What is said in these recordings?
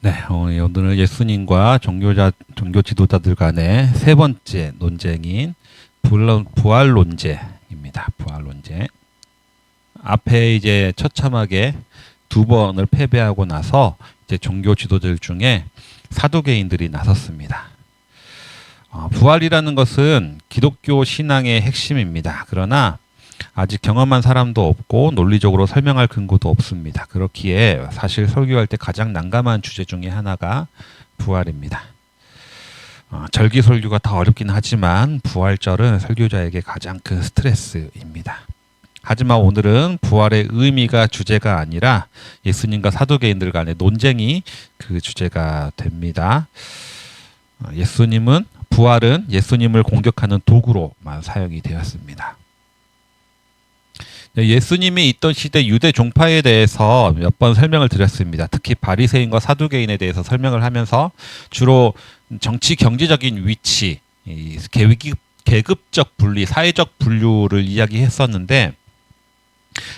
네, 오늘은 예수님과 종교 지도자들 간의 세 번째 논쟁인 부활 논제입니다. 부활 논제. 앞에 이제 처참하게 두 번을 패배하고 나서 이제 종교 지도자들 중에 사두개인들이 나섰습니다. 부활이라는 것은 기독교 신앙의 핵심입니다. 그러나 아직 경험한 사람도 없고 논리적으로 설명할 근거도 없습니다. 그렇기에 사실 설교할 때 가장 난감한 주제 중에 하나가 부활입니다. 절기 설교가 더 어렵긴 하지만 부활절은 설교자에게 가장 큰 스트레스입니다. 하지만 오늘은 부활의 의미가 주제가 아니라 예수님과 사두개인들 간의 논쟁이 그 주제가 됩니다. 부활은 예수님을 공격하는 도구로만 사용이 되었습니다. 예수님이 있던 시대 유대 종파에 대해서 몇 번 설명을 드렸습니다. 특히 바리새인과 사두개인에 대해서 설명을 하면서 주로 정치 경제적인 위치, 계급적 분리, 사회적 분류를 이야기했었는데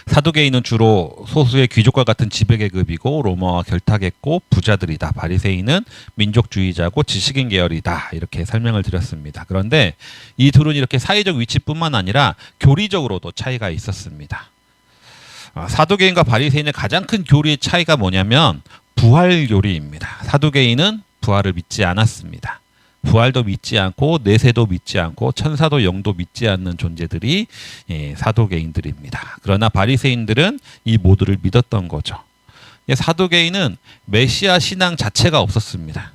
사두개인은 주로 소수의 귀족과 같은 지배계급이고 로마와 결탁했고 부자들이다. 바리새인은 민족주의자고 지식인 계열이다. 이렇게 설명을 드렸습니다. 그런데 이 둘은 이렇게 사회적 위치뿐만 아니라 교리적으로도 차이가 있었습니다. 사두개인과 바리새인의 가장 큰 교리의 차이가 뭐냐면 부활 교리입니다. 사두개인은 부활을 믿지 않았습니다. 부활도 믿지 않고 내세도 믿지 않고 천사도 영도 믿지 않는 존재들이 사두개인들입니다. 그러나 바리새인들은 이 모두를 믿었던 거죠. 사두개인은 메시아 신앙 자체가 없었습니다.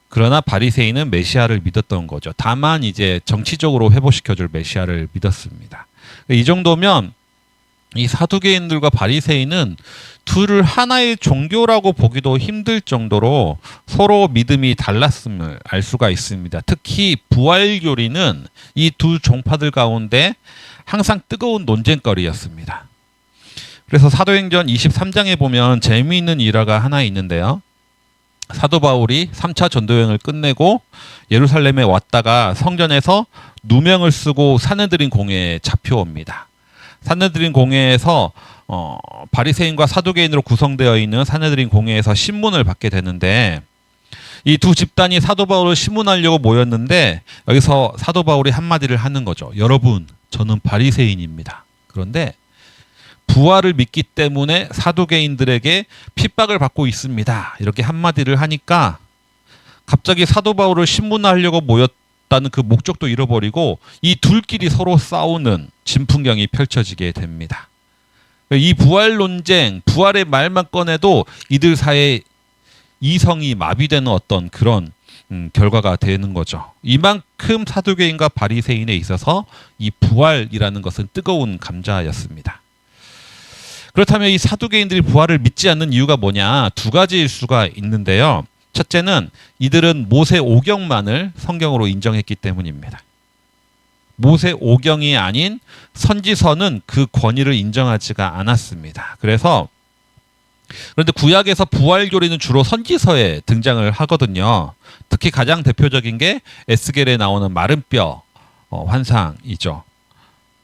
그러나 바리새인은 메시아를 믿었던 거죠. 다만 이제 정치적으로 회복시켜줄 메시아를 믿었습니다. 이 정도면 이 사두개인들과 바리새인은 둘을 하나의 종교라고 보기도 힘들 정도로 서로 믿음이 달랐음을 알 수가 있습니다. 특히 부활교리는 이 두 종파들 가운데 항상 뜨거운 논쟁거리였습니다. 그래서 사도행전 23장에 보면 재미있는 일화가 하나 있는데요. 사도 바울이 3차 전도여행을 끝내고 예루살렘에 왔다가 성전에서 누명을 쓰고 산헤드린 공회에 잡혀옵니다. 산헤드린 공회에서 바리새인과 사두개인으로 구성되어 있는 산헤드린 공회에서 신문을 받게 되는데 이 두 집단이 사도 바울을 신문하려고 모였는데 여기서 사도 바울이 한마디를 하는 거죠. 여러분, 저는 바리새인입니다. 그런데 부활을 믿기 때문에 사두개인들에게 핍박을 받고 있습니다. 이렇게 한마디를 하니까 갑자기 사도 바울을 신문하려고 모였다는 그 목적도 잃어버리고 이 둘끼리 서로 싸우는 진풍경이 펼쳐지게 됩니다. 이 부활 논쟁, 부활의 말만 꺼내도 이들 사이에 이성이 마비되는 어떤 그런 결과가 되는 거죠. 이만큼 사두개인과 바리새인에 있어서 이 부활이라는 것은 뜨거운 감자였습니다. 그렇다면 이 사두개인들이 부활을 믿지 않는 이유가 뭐냐? 두 가지일 수가 있는데요. 첫째는 이들은 모세 오경만을 성경으로 인정했기 때문입니다. 모세 오경이 아닌 선지서는 그 권위를 인정하지가 않았습니다. 그런데 구약에서 부활교리는 주로 선지서에 등장을 하거든요. 특히 가장 대표적인 게 에스겔에 나오는 마른 뼈 환상이죠.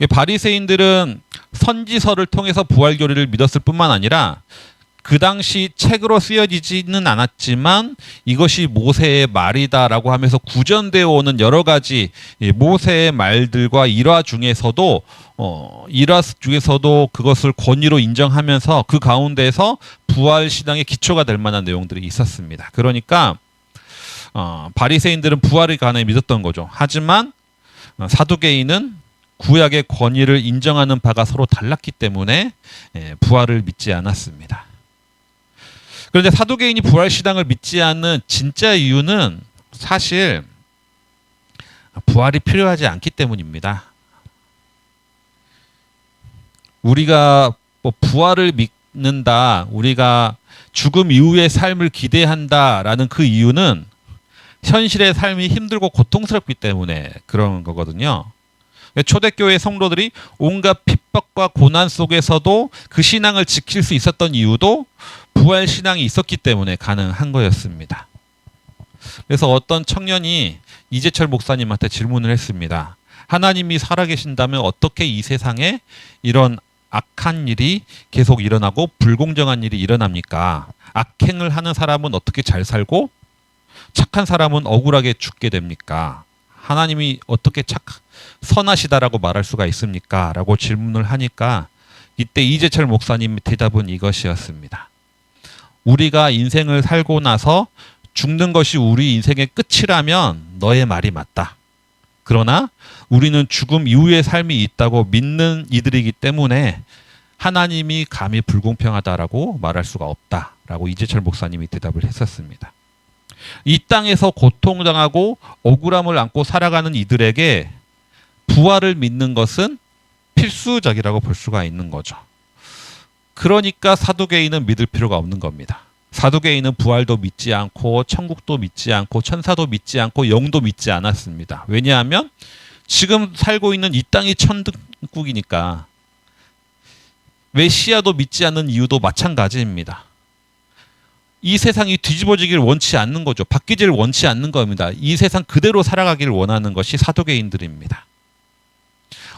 바리새인들은 선지서를 통해서 부활교리를 믿었을 뿐만 아니라 그 당시 책으로 쓰여지지는 않았지만 이것이 모세의 말이다라고 하면서 구전되어 오는 여러 가지 모세의 말들과 일화 중에서도 그것을 권위로 인정하면서 그 가운데에서 부활 신앙의 기초가 될 만한 내용들이 있었습니다. 그러니까 바리새인들은 부활을 간에 믿었던 거죠. 하지만 사두개인은 구약의 권위를 인정하는 바가 서로 달랐기 때문에 부활을 믿지 않았습니다. 그런데 사두개인이 부활 신앙을 믿지 않는 진짜 이유는 사실 부활이 필요하지 않기 때문입니다. 우리가 부활을 믿는다, 우리가 죽음 이후의 삶을 기대한다라는 그 이유는 현실의 삶이 힘들고 고통스럽기 때문에 그런 거거든요. 초대교회 성도들이 온갖 핍박과 고난 속에서도 그 신앙을 지킬 수 있었던 이유도 부활 신앙이 있었기 때문에 가능한 거였습니다. 그래서 어떤 청년이 이재철 목사님한테 질문을 했습니다. 하나님이 살아계신다면 어떻게 이 세상에 이런 악한 일이 계속 일어나고 불공정한 일이 일어납니까? 악행을 하는 사람은 어떻게 잘 살고 착한 사람은 억울하게 죽게 됩니까? 하나님이 어떻게 선하시다라고 말할 수가 있습니까? 라고 질문을 하니까 이때 이재철 목사님의 대답은 이것이었습니다. 우리가 인생을 살고 나서 죽는 것이 우리 인생의 끝이라면 너의 말이 맞다. 그러나 우리는 죽음 이후의 삶이 있다고 믿는 이들이기 때문에 하나님이 감히 불공평하다라고 말할 수가 없다라고 이재철 목사님이 대답을 했었습니다. 이 땅에서 고통당하고 억울함을 안고 살아가는 이들에게 부활을 믿는 것은 필수적이라고 볼 수가 있는 거죠. 그러니까 사두개인은 믿을 필요가 없는 겁니다. 사두개인은 부활도 믿지 않고 천국도 믿지 않고 천사도 믿지 않고 영도 믿지 않았습니다. 왜냐하면 지금 살고 있는 이 땅이 천국이니까. 메시아도 믿지 않는 이유도 마찬가지입니다. 이 세상이 뒤집어지기를 원치 않는 거죠. 바뀌지를 원치 않는 겁니다. 이 세상 그대로 살아가기를 원하는 것이 사두개인들입니다.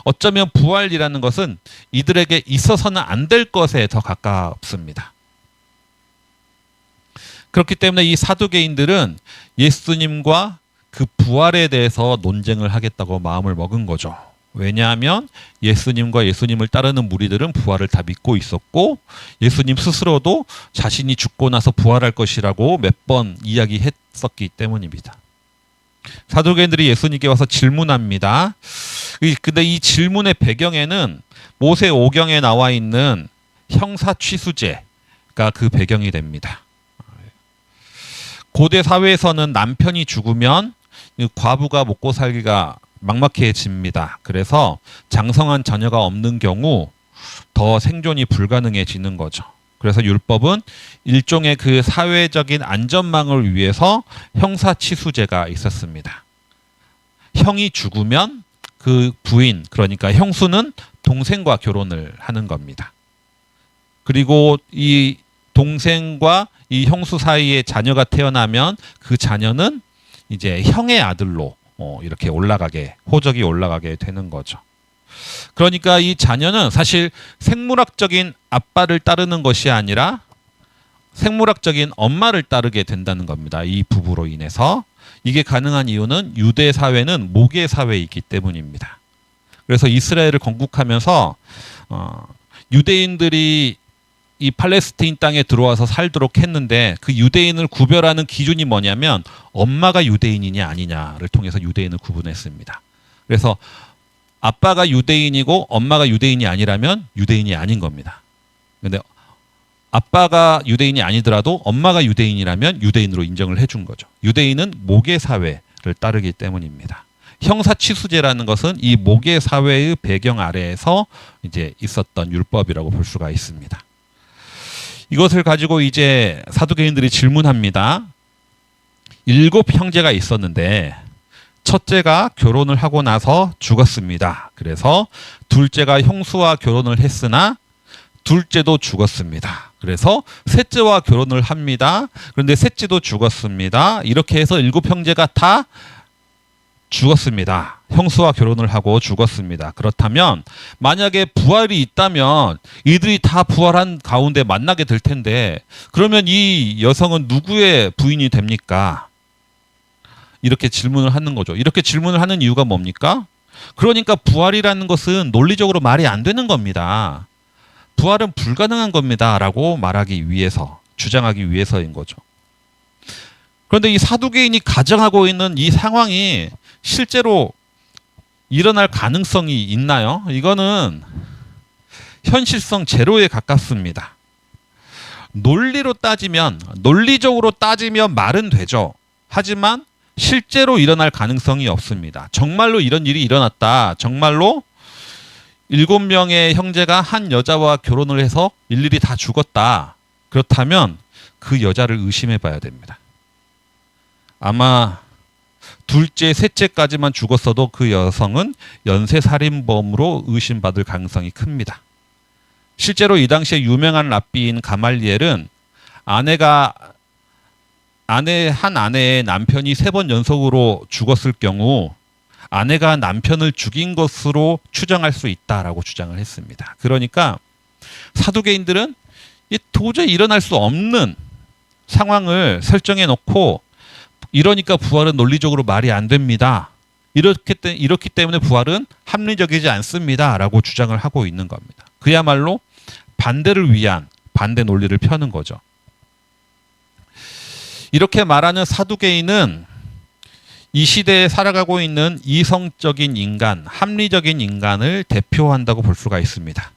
어쩌면 부활이라는 것은 이들에게 있어서는 안 될 것에 더 가깝습니다. 그렇기 때문에 이 사두개인들은 예수님과 그 부활에 대해서 논쟁을 하겠다고 마음을 먹은 거죠. 왜냐하면 예수님과 예수님을 따르는 무리들은 부활을 다 믿고 있었고 예수님 스스로도 자신이 죽고 나서 부활할 것이라고 몇 번 이야기했었기 때문입니다. 사두개인들이 예수님께 와서 질문합니다. 근데 이 질문의 배경에는 모세오경에 나와 있는 형사취수제가 그 배경이 됩니다. 고대 사회에서는 남편이 죽으면 과부가 먹고 살기가 막막해집니다. 그래서 장성한 자녀가 없는 경우 더 생존이 불가능해지는 거죠. 그래서 율법은 일종의 그 사회적인 안전망을 위해서 형사취수제가 있었습니다. 형이 죽으면 그 부인, 그러니까 형수는 동생과 결혼을 하는 겁니다. 그리고 이 동생과 이 형수 사이에 자녀가 태어나면 그 자녀는 이제 형의 아들로 이렇게 호적이 올라가게 되는 거죠. 그러니까 이 자녀는 사실 생물학적인 아빠를 따르는 것이 아니라 생물학적인 엄마를 따르게 된다는 겁니다. 이 부부로 인해서. 이게 가능한 이유는 유대 사회는 모계 사회이기 때문입니다. 그래서 이스라엘을 건국하면서 유대인들이 이 팔레스타인 땅에 들어와서 살도록 했는데 그 유대인을 구별하는 기준이 뭐냐면 엄마가 유대인이냐 아니냐를 통해서 유대인을 구분했습니다. 그래서 아빠가 유대인이고 엄마가 유대인이 아니라면 유대인이 아닌 겁니다. 근데 아빠가 유대인이 아니더라도 엄마가 유대인이라면 유대인으로 인정을 해준 거죠. 유대인은 모계 사회를 따르기 때문입니다. 형사취수제라는 것은 이 모계 사회의 배경 아래에서 이제 있었던 율법이라고 볼 수가 있습니다. 이것을 가지고 이제 사두개인들이 질문합니다. 7 형제가 있었는데 첫째가 결혼을 하고 나서 죽었습니다. 그래서 둘째가 형수와 결혼을 했으나 둘째도 죽었습니다. 그래서 셋째와 결혼을 합니다. 그런데 셋째도 죽었습니다. 이렇게 해서 7 형제가 다 죽었습니다. 형수와 결혼을 하고 죽었습니다. 그렇다면 만약에 부활이 있다면 이들이 다 부활한 가운데 만나게 될 텐데 그러면 이 여성은 누구의 부인이 됩니까? 이렇게 질문을 하는 거죠. 이렇게 질문을 하는 이유가 뭡니까? 그러니까 부활이라는 것은 논리적으로 말이 안 되는 겁니다. 부활은 불가능한 겁니다. 라고 말하기 위해서, 주장하기 위해서인 거죠. 그런데 이 사두개인이 가정하고 있는 이 상황이 실제로 일어날 가능성이 있나요? 이거는 현실성 제로에 가깝습니다. 논리적으로 따지면 말은 되죠. 하지만 실제로 일어날 가능성이 없습니다. 정말로 이런 일이 일어났다. 정말로 7명의 형제가 한 여자와 결혼을 해서 일일이 다 죽었다. 그렇다면 그 여자를 의심해 봐야 됩니다. 아마 둘째, 셋째까지만 죽었어도 그 여성은 연쇄살인범으로 의심받을 가능성이 큽니다. 실제로 이 당시에 유명한 랍비인 가말리엘은 아내의 남편이 3번 연속으로 죽었을 경우 아내가 남편을 죽인 것으로 추정할 수 있다라고 주장을 했습니다. 그러니까 사두개인들은 도저히 일어날 수 없는 상황을 설정해 놓고 이러니까 부활은 논리적으로 말이 안 됩니다. 이렇기 때문에 부활은 합리적이지 않습니다라고 주장을 하고 있는 겁니다. 그야말로 반대를 위한 반대 논리를 펴는 거죠. 이렇게 말하는 사두개인은 이 시대에 살아가고 있는 이성적인 인간, 합리적인 인간을 대표한다고 볼 수가 있습니다.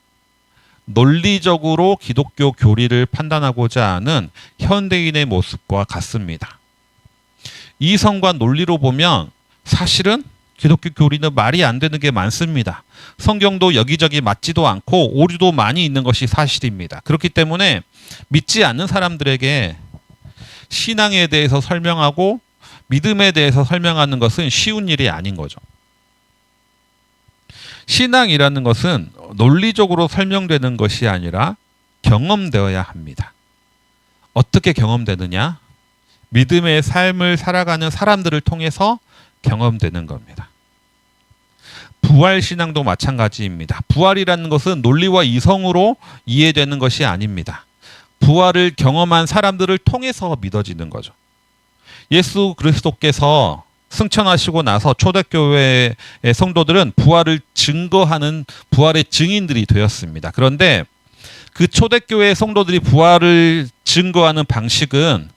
논리적으로 기독교 교리를 판단하고자 하는 현대인의 모습과 같습니다. 이성과 논리로 보면 사실은 기독교 교리는 말이 안 되는 게 많습니다. 성경도 여기저기 맞지도 않고 오류도 많이 있는 것이 사실입니다. 그렇기 때문에 믿지 않는 사람들에게 신앙에 대해서 설명하고 믿음에 대해서 설명하는 것은 쉬운 일이 아닌 거죠. 신앙이라는 것은 논리적으로 설명되는 것이 아니라 경험되어야 합니다. 어떻게 경험되느냐? 믿음의 삶을 살아가는 사람들을 통해서 경험되는 겁니다. 부활신앙도 마찬가지입니다. 부활이라는 것은 논리와 이성으로 이해되는 것이 아닙니다. 부활을 경험한 사람들을 통해서 믿어지는 거죠. 예수 그리스도께서 승천하시고 나서 초대교회의 성도들은 부활을 증거하는 부활의 증인들이 되었습니다. 그런데 그 초대교회 성도들이 부활을 증거하는 방식은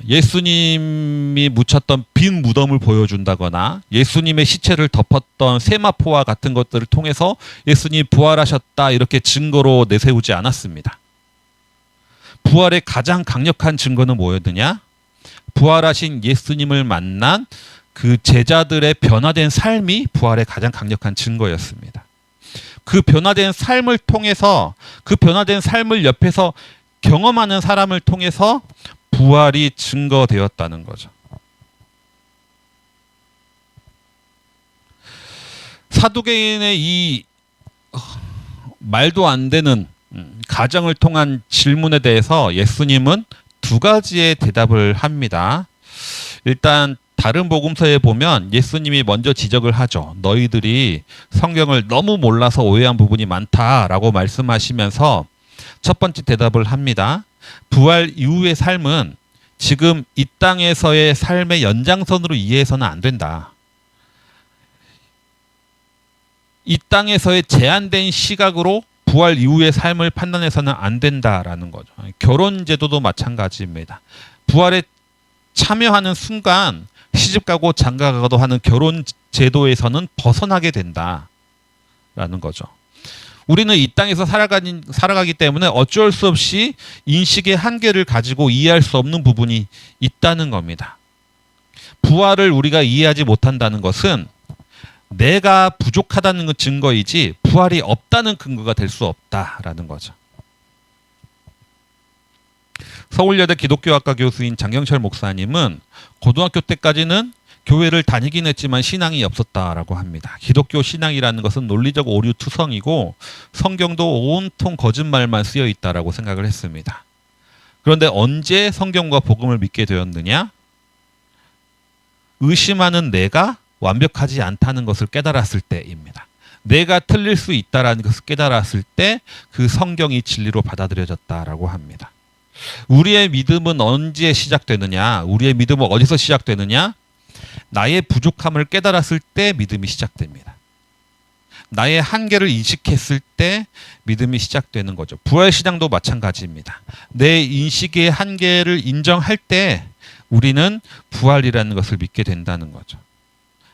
예수님이 묻혔던 빈 무덤을 보여준다거나 예수님의 시체를 덮었던 세마포와 같은 것들을 통해서 예수님이 부활하셨다 이렇게 증거로 내세우지 않았습니다. 부활의 가장 강력한 증거는 뭐였느냐? 부활하신 예수님을 만난 그 제자들의 변화된 삶이 부활의 가장 강력한 증거였습니다. 그 변화된 삶을 통해서 그 변화된 삶을 옆에서 경험하는 사람을 통해서 부활이 증거되었다는 거죠. 사두개인의 이 말도 안 되는 가정을 통한 질문에 대해서 예수님은 두 가지의 대답을 합니다. 일단 다른 복음서에 보면 예수님이 먼저 지적을 하죠. 너희들이 성경을 너무 몰라서 오해한 부분이 많다라고 말씀하시면서 첫 번째 대답을 합니다. 부활 이후의 삶은 지금 이 땅에서의 삶의 연장선으로 이해해서는 안 된다. 이 땅에서의 제한된 시각으로 부활 이후의 삶을 판단해서는 안 된다라는 거죠. 결혼 제도도 마찬가지입니다. 부활에 참여하는 순간 시집가고 장가가도 하는 결혼 제도에서는 벗어나게 된다라는 거죠. 우리는 이 땅에서 살아가기 때문에 어쩔 수 없이 인식의 한계를 가지고 이해할 수 없는 부분이 있다는 겁니다. 부활을 우리가 이해하지 못한다는 것은 내가 부족하다는 증거이지 부활이 없다는 근거가 될 수 없다라는 거죠. 서울여대 기독교학과 교수인 장경철 목사님은 고등학교 때까지는 교회를 다니긴 했지만 신앙이 없었다라고 합니다. 기독교 신앙이라는 것은 논리적 오류 투성이고 성경도 온통 거짓말만 쓰여 있다라고 생각을 했습니다. 그런데 언제 성경과 복음을 믿게 되었느냐? 의심하는 내가 완벽하지 않다는 것을 깨달았을 때입니다. 내가 틀릴 수 있다라는 것을 깨달았을 때 그 성경이 진리로 받아들여졌다라고 합니다. 우리의 믿음은 언제 시작되느냐? 우리의 믿음은 어디서 시작되느냐? 나의 부족함을 깨달았을 때 믿음이 시작됩니다. 나의 한계를 인식했을 때 믿음이 시작되는 거죠. 부활신앙도 마찬가지입니다. 내 인식의 한계를 인정할 때 우리는 부활이라는 것을 믿게 된다는 거죠.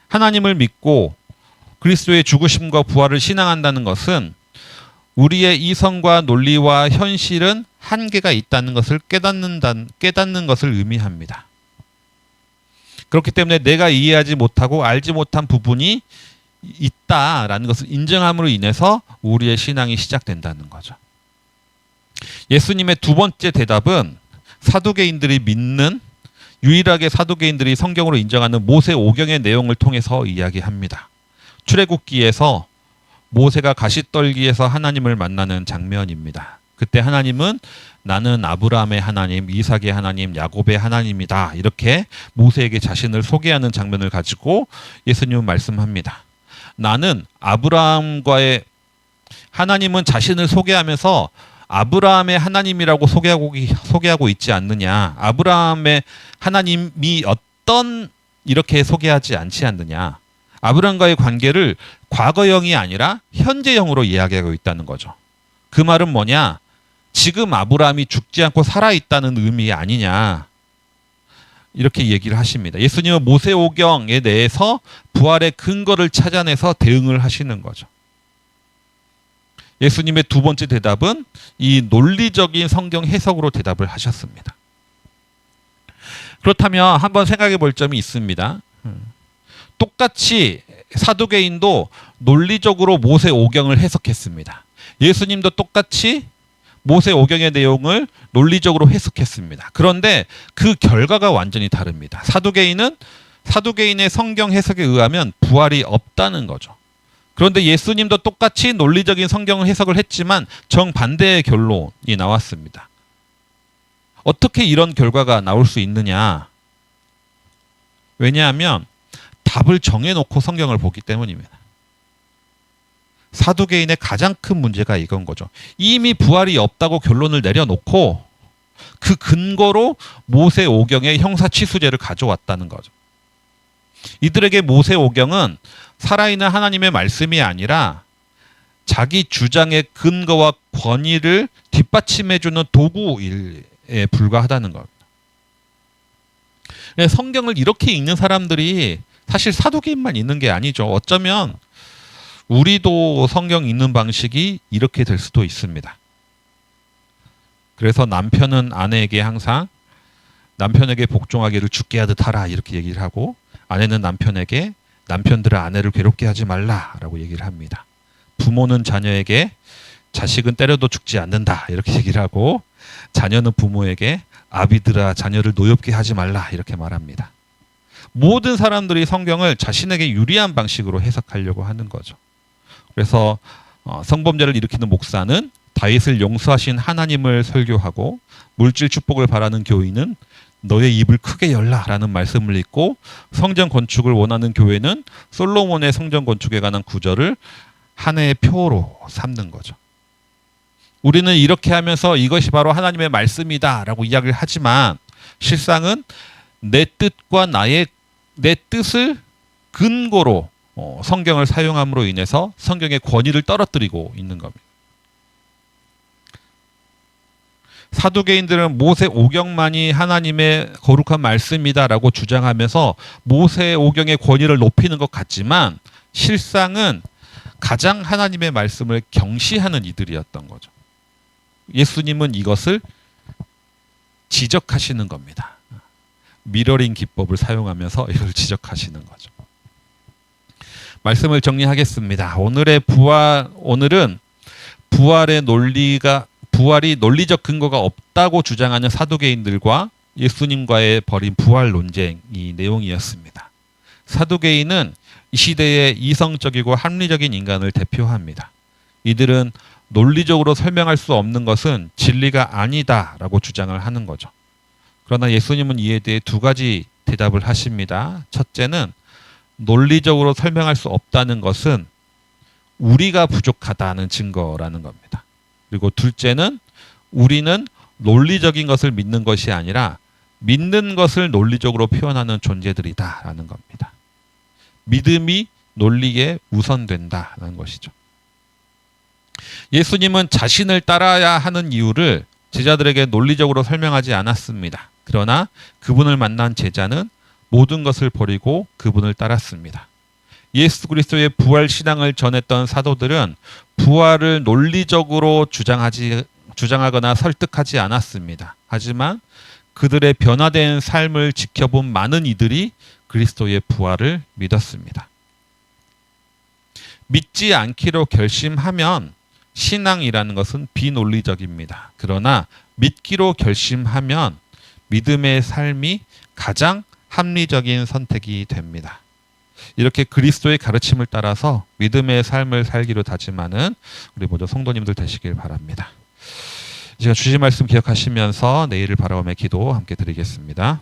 하나님을 믿고 그리스도의 죽으심과 부활을 신앙한다는 것은 우리의 이성과 논리와 현실은 한계가 있다는 것을 깨닫는 것을 의미합니다. 그렇기 때문에 내가 이해하지 못하고 알지 못한 부분이 있다라는 것을 인정함으로 인해서 우리의 신앙이 시작된다는 거죠. 예수님의 두 번째 대답은 사두개인들이 믿는 유일하게 사두개인들이 성경으로 인정하는 모세 오경의 내용을 통해서 이야기합니다. 출애굽기에서 모세가 가시떨기에서 하나님을 만나는 장면입니다. 그때 하나님은 나는 아브라함의 하나님, 이삭의 하나님, 야곱의 하나님이다. 이렇게 모세에게 자신을 소개하는 장면을 가지고 예수님은 말씀합니다. 나는 아브라함과의 하나님은 자신을 소개하면서 아브라함의 하나님이라고 소개하고 있지 않느냐. 아브라함의 하나님이 어떤 이렇게 소개하지 않지 않느냐. 아브라함과의 관계를 과거형이 아니라 현재형으로 이야기하고 있다는 거죠. 그 말은 뭐냐? 지금 아브라함이 죽지 않고 살아있다는 의미 아니냐. 이렇게 얘기를 하십니다. 예수님은 모세오경에 대해서 부활의 근거를 찾아내서 대응을 하시는 거죠. 예수님의 두 번째 대답은 이 논리적인 성경 해석으로 대답을 하셨습니다. 그렇다면 한번 생각해 볼 점이 있습니다. 똑같이 사두개인도 논리적으로 모세오경을 해석했습니다. 예수님도 똑같이 모세오경의 내용을 논리적으로 해석했습니다. 그런데 그 결과가 완전히 다릅니다. 사두개인의 성경 해석에 의하면 부활이 없다는 거죠. 그런데 예수님도 똑같이 논리적인 성경 해석을 했지만 정반대의 결론이 나왔습니다. 어떻게 이런 결과가 나올 수 있느냐? 왜냐하면 답을 정해놓고 성경을 보기 때문입니다. 사두개인의 가장 큰 문제가 이건 거죠. 이미 부활이 없다고 결론을 내려놓고 그 근거로 모세오경의 형사치수제를 가져왔다는 거죠. 이들에게 모세오경은 살아있는 하나님의 말씀이 아니라 자기 주장의 근거와 권위를 뒷받침해주는 도구에 불과하다는 겁니다. 성경을 이렇게 읽는 사람들이 사실 사두개인만 있는 게 아니죠. 어쩌면 우리도 성경 읽는 방식이 이렇게 될 수도 있습니다. 그래서 남편은 아내에게 항상 남편에게 복종하기를 죽게 하듯 하라 이렇게 얘기를 하고, 아내는 남편에게 남편들은 아내를 괴롭게 하지 말라라고 얘기를 합니다. 부모는 자녀에게 자식은 때려도 죽지 않는다 이렇게 얘기를 하고, 자녀는 부모에게 아비들아 자녀를 노엽게 하지 말라 이렇게 말합니다. 모든 사람들이 성경을 자신에게 유리한 방식으로 해석하려고 하는 거죠. 그래서 성범죄를 일으키는 목사는 다윗을 용서하신 하나님을 설교하고, 물질 축복을 바라는 교인은 너의 입을 크게 열라라는 말씀을 읽고, 성전 건축을 원하는 교회는 솔로몬의 성전 건축에 관한 구절을 한 해의 표로 삼는 거죠. 우리는 이렇게 하면서 이것이 바로 하나님의 말씀이다라고 이야기를 하지만 실상은 내 뜻과 내 뜻을 근거로 성경을 사용함으로 인해서 성경의 권위를 떨어뜨리고 있는 겁니다. 사두개인들은 모세오경만이 하나님의 거룩한 말씀이다라고 주장하면서 모세오경의 권위를 높이는 것 같지만 실상은 가장 하나님의 말씀을 경시하는 이들이었던 거죠. 예수님은 이것을 지적하시는 겁니다. 미러링 기법을 사용하면서 이걸 지적하시는 거죠. 말씀을 정리하겠습니다. 오늘은 부활이 논리적 근거가 없다고 주장하는 사두개인들과 예수님과의 벌인 부활 논쟁이 내용이었습니다. 사두개인은 이 시대의 이성적이고 합리적인 인간을 대표합니다. 이들은 논리적으로 설명할 수 없는 것은 진리가 아니다라고 주장을 하는 거죠. 그러나 예수님은 이에 대해 두 가지 대답을 하십니다. 첫째는 논리적으로 설명할 수 없다는 것은 우리가 부족하다는 증거라는 겁니다. 그리고 둘째는 우리는 논리적인 것을 믿는 것이 아니라 믿는 것을 논리적으로 표현하는 존재들이다라는 겁니다. 믿음이 논리에 우선된다는 것이죠. 예수님은 자신을 따라야 하는 이유를 제자들에게 논리적으로 설명하지 않았습니다. 그러나 그분을 만난 제자는 모든 것을 버리고 그분을 따랐습니다. 예수 그리스도의 부활 신앙을 전했던 사도들은 부활을 논리적으로 주장하거나 설득하지 않았습니다. 하지만 그들의 변화된 삶을 지켜본 많은 이들이 그리스도의 부활을 믿었습니다. 믿지 않기로 결심하면 신앙이라는 것은 비논리적입니다. 그러나 믿기로 결심하면 믿음의 삶이 가장 합리적인 선택이 됩니다. 이렇게 그리스도의 가르침을 따라서 믿음의 삶을 살기로 다짐하는 우리 모두 성도님들 되시길 바랍니다. 제가 주신 말씀 기억하시면서 내일을 바라보며 기도 함께 드리겠습니다.